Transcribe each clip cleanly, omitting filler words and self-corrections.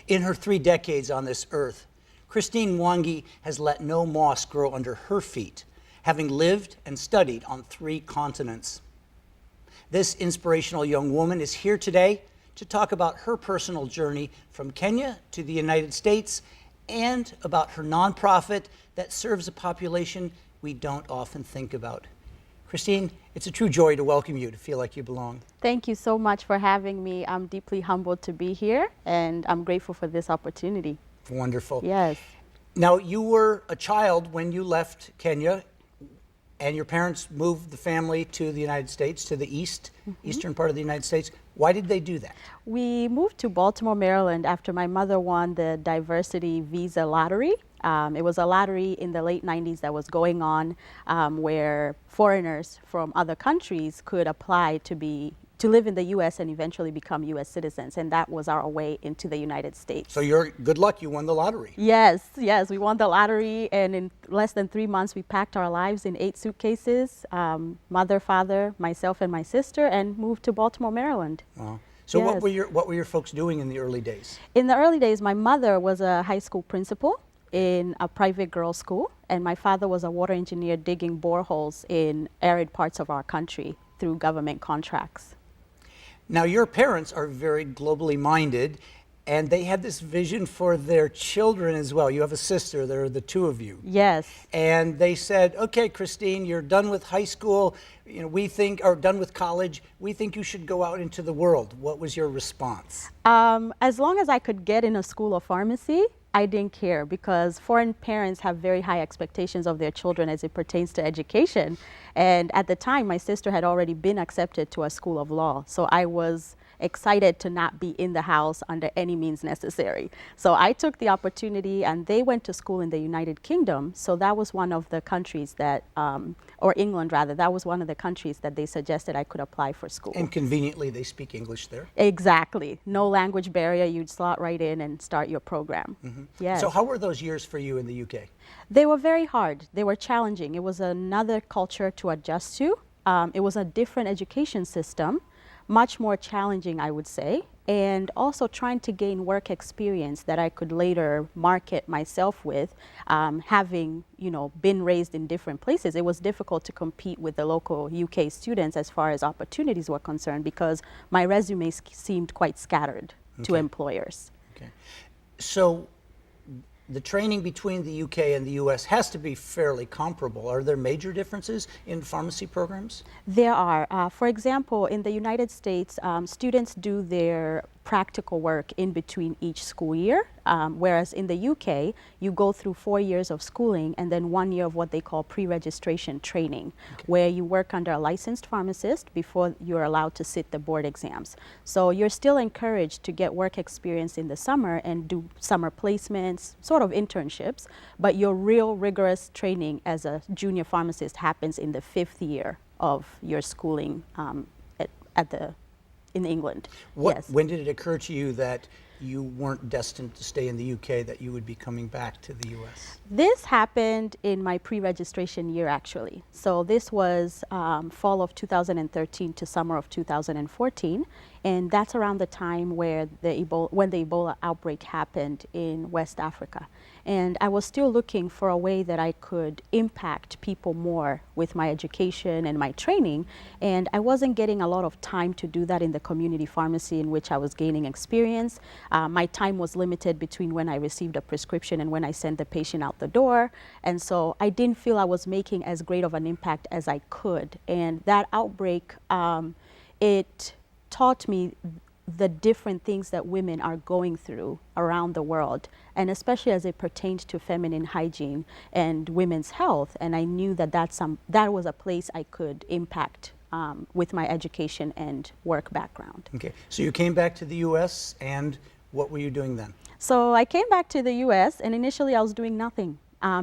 In her 3 decades on this earth, Christine Mwangi has let no moss grow under her feet, having lived and studied on 3 continents. This inspirational young woman is here today to talk about her personal journey from Kenya to the United States and about her nonprofit that serves a population we don't often think about. Christine, it's a true joy to welcome you, to feel like you belong. Thank you so much for having me. I'm deeply humbled to be here, and I'm grateful for this opportunity. Wonderful. Yes. Now, you were a child when you left Kenya, and your parents moved the family to the United States, to the eastern part of the United States. Why did they do that? We moved to Baltimore, Maryland after my mother won the diversity visa lottery. It was a lottery in the late 90s that was going on where foreigners from other countries could apply to live in the U.S. and eventually become U.S. citizens, and that was our way into the United States. So you're good luck, you won the lottery. Yes, we won the lottery, and in less than 3 months we packed our lives in 8 suitcases, mother, father, myself, and my sister, and moved to Baltimore, Maryland. Wow. So yes. what were your folks doing in the early days? In the early days, my mother was a high school principal in a private girls' school, and my father was a water engineer digging boreholes in arid parts of our country through government contracts. Now, your parents are very globally minded, and they had this vision for their children as well. You have a sister, there are the 2 of you. Yes. And they said, okay, Christine, you're done with high school, or done with college, we think you should go out into the world. What was your response? As long as I could get in a school of pharmacy, I didn't care, because foreign parents have very high expectations of their children as it pertains to education. And at the time, my sister had already been accepted to a school of law. So I was excited to not be in the house under any means necessary. So I took the opportunity, and they went to school in the United Kingdom. So that was one of the countries that, or England rather, that was one of the countries that they suggested I could apply for school. And conveniently, they speak English there? Exactly. No language barrier. You'd slot right in and start your program. Mm-hmm. Yes. So how were those years for you in the UK? They were very hard. They were challenging. It was another culture to adjust to. It was a different education system, much more challenging, I would say, and also trying to gain work experience that I could later market myself with. Having, been raised in different places, it was difficult to compete with the local UK students as far as opportunities were concerned, because my resume seemed quite scattered to employers. Okay. So the training between the UK and the US has to be fairly comparable. Are there major differences in pharmacy programs? There are. For example, in the United States, students do their practical work in between each school year, whereas in the UK, you go through 4 years of schooling and then 1 year of what they call pre-registration training, where you work under a licensed pharmacist before you're allowed to sit the board exams. So you're still encouraged to get work experience in the summer and do summer placements, sort of internships, but your real rigorous training as a junior pharmacist happens in the 5th year of your schooling in England. Yes. When did it occur to you that you weren't destined to stay in the UK, that you would be coming back to the US? This happened in my pre-registration year, actually. So this was fall of 2013 to summer of 2014. And that's around the time where when the Ebola outbreak happened in West Africa. And I was still looking for a way that I could impact people more with my education and my training. And I wasn't getting a lot of time to do that in the community pharmacy in which I was gaining experience. My time was limited between when I received a prescription and when I sent the patient out the door. And so I didn't feel I was making as great of an impact as I could. And that outbreak, it taught me the different things that women are going through around the world, and especially as it pertained to feminine hygiene and women's health. And I knew that that was a place I could impact with my education and work background. Okay, so you came back to the US, and what were you doing then? So I came back to the US, and initially I was doing nothing.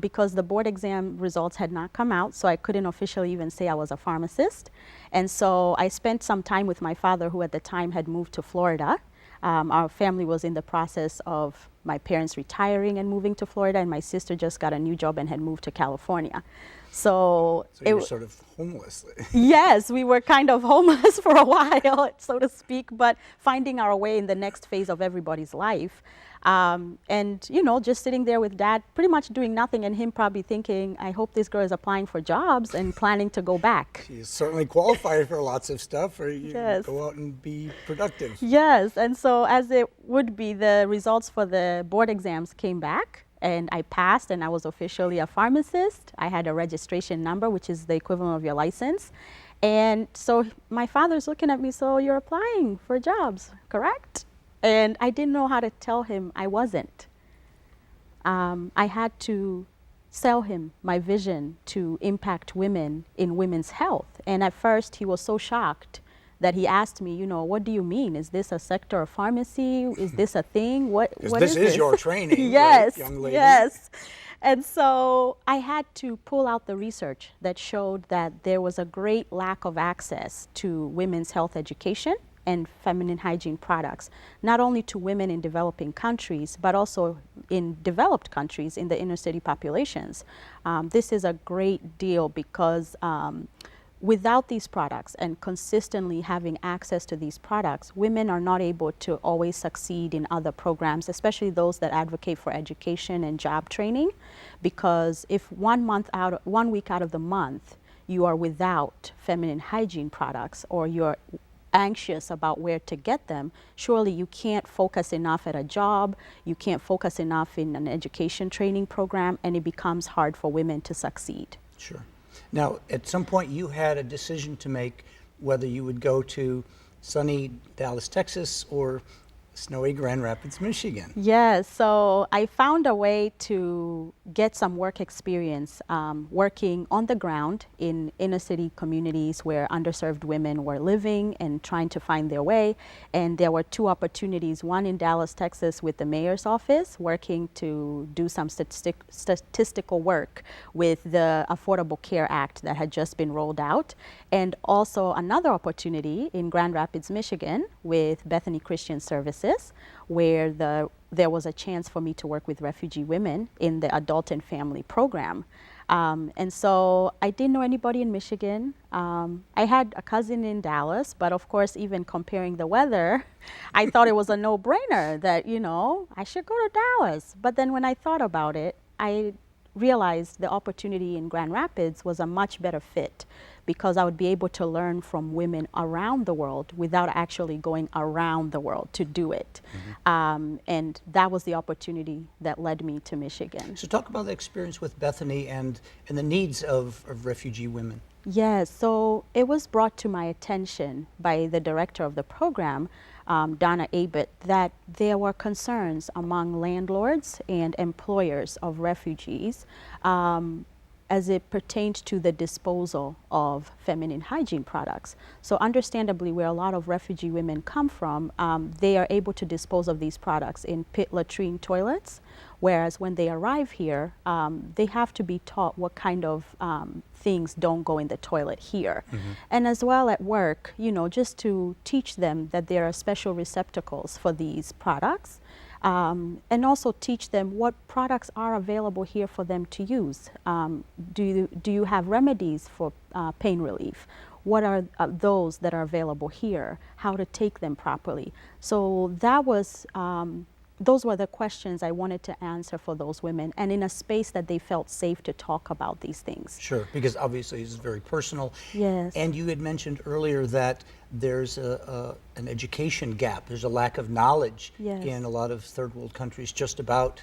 Because the board exam results had not come out, so I couldn't officially even say I was a pharmacist. And so I spent some time with my father, who at the time had moved to Florida. Our family was in the process of my parents retiring and moving to Florida, and my sister just got a new job and had moved to California. So you were sort of homeless. Yes, we were kind of homeless for a while, so to speak, but finding our way in the next phase of everybody's life. And, you know, just sitting there with dad, pretty much doing nothing, and him probably thinking, I hope this girl is applying for jobs and planning to go back. She's certainly qualified for lots of stuff, or you Yes. go out and be productive. Yes, and so as it would be, the results for the board exams came back, and I passed, and I was officially a pharmacist. I had a registration number, which is the equivalent of your license. And so my father's looking at me, so you're applying for jobs, correct? And I didn't know how to tell him I wasn't. I had to sell him my vision to impact women in women's health. And at first he was so shocked that he asked me, you know, what do you mean? Is this a sector of pharmacy? Is this a thing? What is this? This Is your training, yes, right, young lady? Yes. And so I had to pull out the research that showed that there was a great lack of access to women's health education and feminine hygiene products, not only to women in developing countries, but also in developed countries in the inner city populations. This is a great deal because without these products and consistently having access to these products, women are not able to always succeed in other programs, especially those that advocate for education and job training. Because if 1 week out of the month you are without feminine hygiene products, or you're anxious about where to get them, surely you can't focus enough at a job, you can't focus enough in an education training program, and it becomes hard for women to succeed. Sure. Now, at some point you had a decision to make whether you would go to sunny Dallas, Texas, or snowy Grand Rapids, Michigan. Yes, so I found a way to get some work experience working on the ground in inner city communities where underserved women were living and trying to find their way. And there were two opportunities, one in Dallas, Texas with the mayor's office, working to do some statistical work with the Affordable Care Act that had just been rolled out. And also another opportunity in Grand Rapids, Michigan with Bethany Christian Services, where there was a chance for me to work with refugee women in the adult and family program. And so I didn't know anybody in Michigan. I had a cousin in Dallas, but of course, even comparing the weather, I thought it was a no-brainer that, you know, I should go to Dallas. But then when I thought about it, I realized the opportunity in Grand Rapids was a much better fit, because I would be able to learn from women around the world without actually going around the world to do it. Mm-hmm. And that was the opportunity that led me to Michigan. So talk about the experience with Bethany and the needs of refugee women. Yes, so it was brought to my attention by the director of the program, Donna Abott, that there were concerns among landlords and employers of refugees as it pertained to the disposal of feminine hygiene products. So understandably, where a lot of refugee women come from, they are able to dispose of these products in pit latrine toilets, whereas when they arrive here, they have to be taught what kind of things don't go in the toilet here. Mm-hmm. And as well at work, you know, just to teach them that there are special receptacles for these products. And also teach them what products are available here for them to use. Do you have remedies for pain relief? What are those that are available here? How to take them properly? So that was, those were the questions I wanted to answer for those women, and in a space that they felt safe to talk about these things. Sure, because obviously this is very personal. Yes. And you had mentioned earlier that there's an education gap. There's a lack of knowledge Yes. in a lot of third world countries just about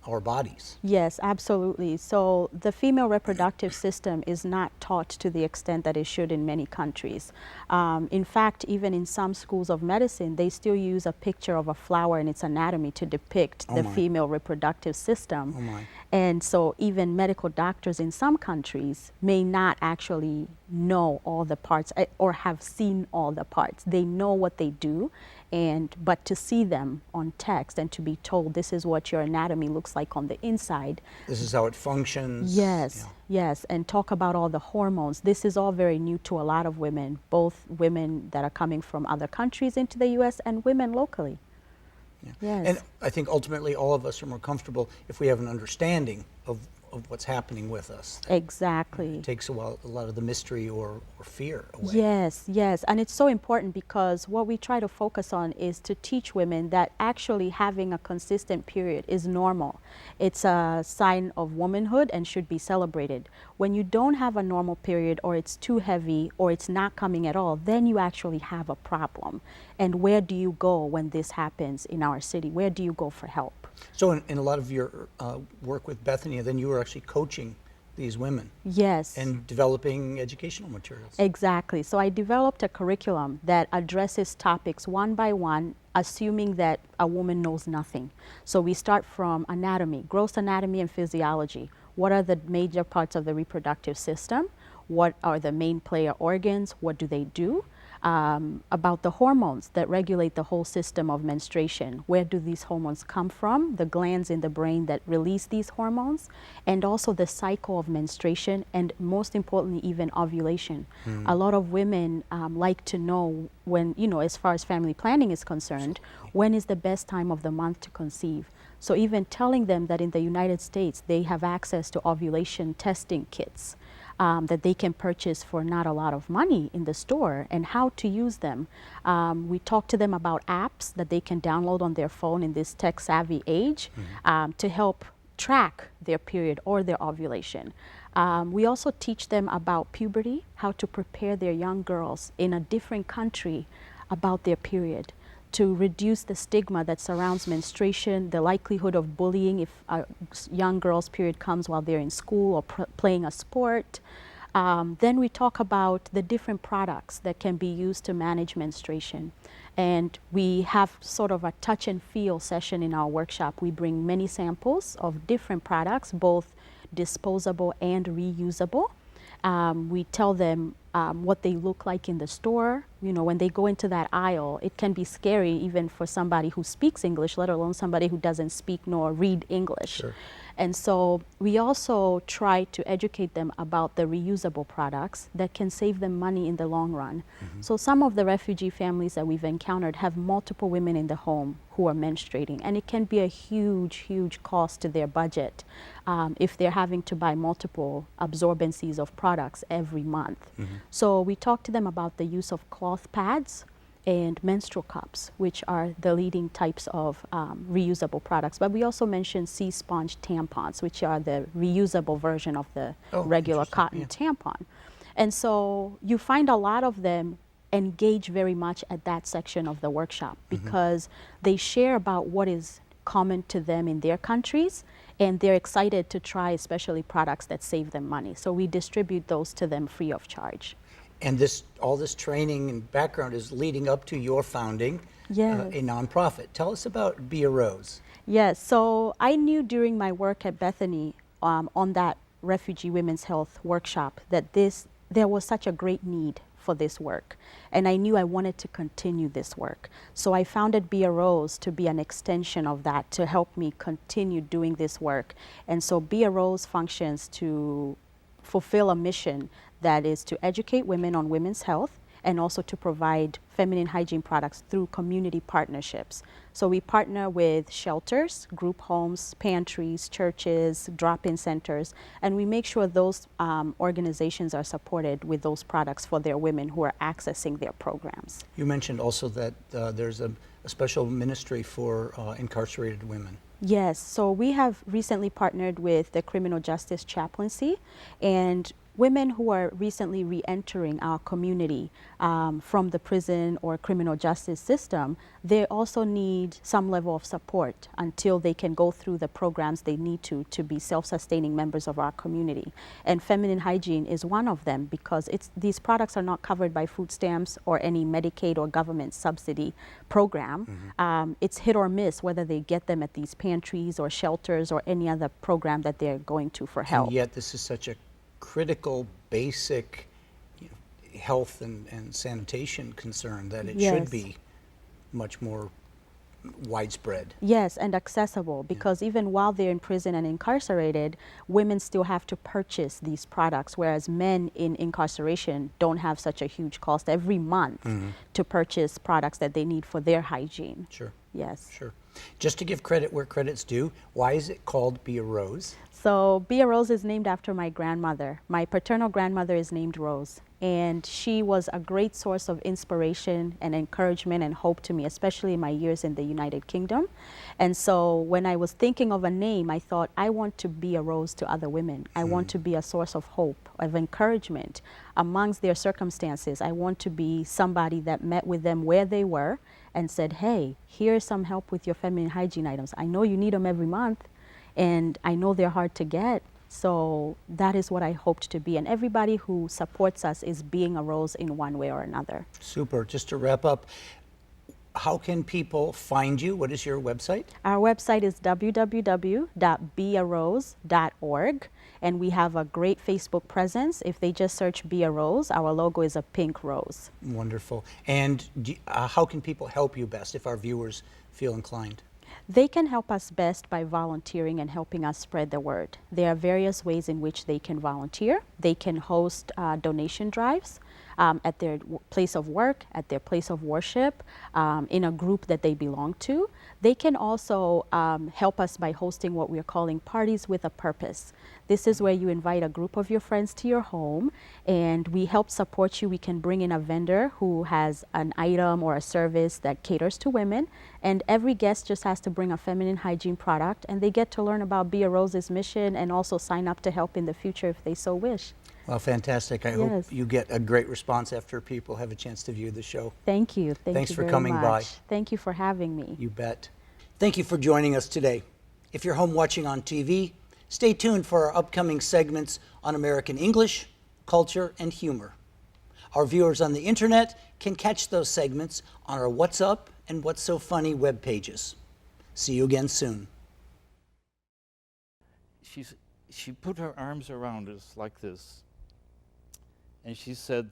our bodies. Yes, absolutely. So the female reproductive system is not taught to the extent that it should in many countries. In fact, even in some schools of medicine, they still use a picture of a flower and its anatomy to depict the female reproductive system. Oh my. And so even medical doctors in some countries may not actually know all the parts or have seen all the parts. They know what they do, but to see them on text and to be told this is what your anatomy looks like on the inside. This is how it functions. Yes, Yeah. yes, and talk about all the hormones. This is all very new to a lot of women, both women that are coming from other countries into the U.S. and women locally. Yeah. Yes. And I think ultimately all of us are more comfortable if we have an understanding of of what's happening with us. Exactly. It takes a lot of the mystery or fear away. Yes, yes. And it's so important because what we try to focus on is to teach women that actually having a consistent period is normal. It's a sign of womanhood and should be celebrated. When you don't have a normal period, or it's too heavy, or it's not coming at all, then you actually have a problem. And where do you go when this happens in our city? Where do you go for help? So in a lot of your work with Bethany, then you were actually coaching these women. Yes. And developing educational materials. Exactly. So I developed a curriculum that addresses topics one by one, assuming that a woman knows nothing. So we start from anatomy, gross anatomy and physiology. What are the major parts of the reproductive system? What are the main player organs? What do they do? About the hormones that regulate the whole system of menstruation. Where do these hormones come from? The glands in the brain that release these hormones, and also the cycle of menstruation, and most importantly, even ovulation. A lot of women like to know when, as far as family planning is concerned, when is the best time of the month to conceive. So even telling them that in the United States, they have access to ovulation testing kits. That they can purchase for not a lot of money in the store, and how to use them. We talk to them about apps that they can download on their phone in this tech-savvy age to help track their period or their ovulation. We also teach them about puberty, how to prepare their young girls in a different country about their period, to reduce the stigma that surrounds menstruation, the likelihood of bullying if a young girl's period comes while they're in school or playing a sport. Then we talk about the different products that can be used to manage menstruation. And we have sort of a touch and feel session in our workshop. We bring many samples of different products, both disposable and reusable. We tell them what they look like in the store. When they go into that aisle, it can be scary even for somebody who speaks English, let alone somebody who doesn't speak nor read English. Sure. And so we also try to educate them about the reusable products that can save them money in the long run. So some of the refugee families that we've encountered have multiple women in the home who are menstruating, and it can be a huge, huge cost to their budget if they're having to buy multiple absorbencies of products every month. So we talk to them about the use of cloth pads and menstrual cups, which are the leading types of reusable products. But we also mentioned sea sponge tampons, which are the reusable version of the regular cotton tampon. And so you find a lot of them engage very much at that section of the workshop because they share about what is common to them in their countries, and they're excited to try especially products that save them money. So we distribute those to them free of charge. And all this training and background is leading up to your founding a nonprofit. Tell us about Be a Rose. Yes, so I knew during my work at Bethany on that Refugee Women's Health workshop that there was such a great need for this work. And I knew I wanted to continue this work. So I founded Be a Rose to be an extension of that, to help me continue doing this work. And so Be a Rose functions to fulfill a mission that is to educate women on women's health and also to provide feminine hygiene products through community partnerships. So we partner with shelters, group homes, pantries, churches, drop-in centers, and we make sure those organizations are supported with those products for their women who are accessing their programs. You mentioned also that there's a special ministry for incarcerated women. Yes, so we have recently partnered with the Criminal Justice Chaplaincy, and women who are recently re-entering our community from the prison or criminal justice system, they also need some level of support until they can go through the programs they need to be self-sustaining members of our community. And feminine hygiene is one of them because these products are not covered by food stamps or any Medicaid or government subsidy program. It's hit or miss whether they get them at these pantries or shelters or any other program that they're going to for help. And yet this is such a critical, basic health and sanitation concern that it should be much more widespread. Yes, and accessible, because even while they're in prison and incarcerated, women still have to purchase these products, whereas men in incarceration don't have such a huge cost every month to purchase products that they need for their hygiene. Sure. Yes. Sure. Just to give credit where credit's due, why is it called Be a Rose? So Be a Rose is named after my grandmother. My paternal grandmother is named Rose, and she was a great source of inspiration and encouragement and hope to me, especially in my years in the United Kingdom. And so when I was thinking of a name, I thought, I want to be a rose to other women. I want to be a source of hope, of encouragement amongst their circumstances. I want to be somebody that met with them where they were and said, hey, here's some help with your feminine hygiene items. I know you need them every month, and I know they're hard to get. So that is what I hoped to be. And everybody who supports us is being a rose in one way or another. Super. Just to wrap up, how can people find you? What is your website? Our website is www.bearose.org, and we have a great Facebook presence. If they just search Be a Rose, our logo is a pink rose. Wonderful. And how can people help you best if our viewers feel inclined? They can help us best by volunteering and helping us spread the word. There are various ways in which they can volunteer. They can host donation drives at their place of work, at their place of worship, in a group that they belong to. They can also help us by hosting what we're calling parties with a purpose. This is where you invite a group of your friends to your home, and we help support you. We can bring in a vendor who has an item or a service that caters to women, and every guest just has to bring a feminine hygiene product, and they get to learn about Be a Rose's mission and also sign up to help in the future if they so wish. Well, fantastic. I hope you get a great response after people have a chance to view the show. Thank you. Thanks you for very coming much. by. Thank you for having me. You bet. Thank you for joining us today. If you're home watching on TV, stay tuned for our upcoming segments on American English, culture, and humor. Our viewers on the internet can catch those segments on our What's Up and What's So Funny web pages. See you again soon. She put her arms around us like this, and she said,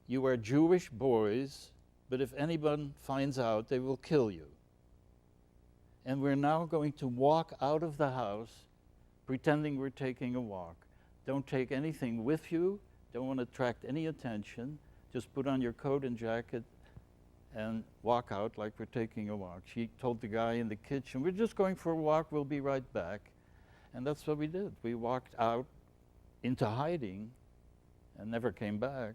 "You are Jewish boys, but if anyone finds out, they will kill you. And we're now going to walk out of the house pretending we're taking a walk. Don't take anything with you, don't want to attract any attention, just put on your coat and jacket and walk out like we're taking a walk." She told the guy in the kitchen, "We're just going for a walk, we'll be right back." And that's what we did. We walked out into hiding and never came back.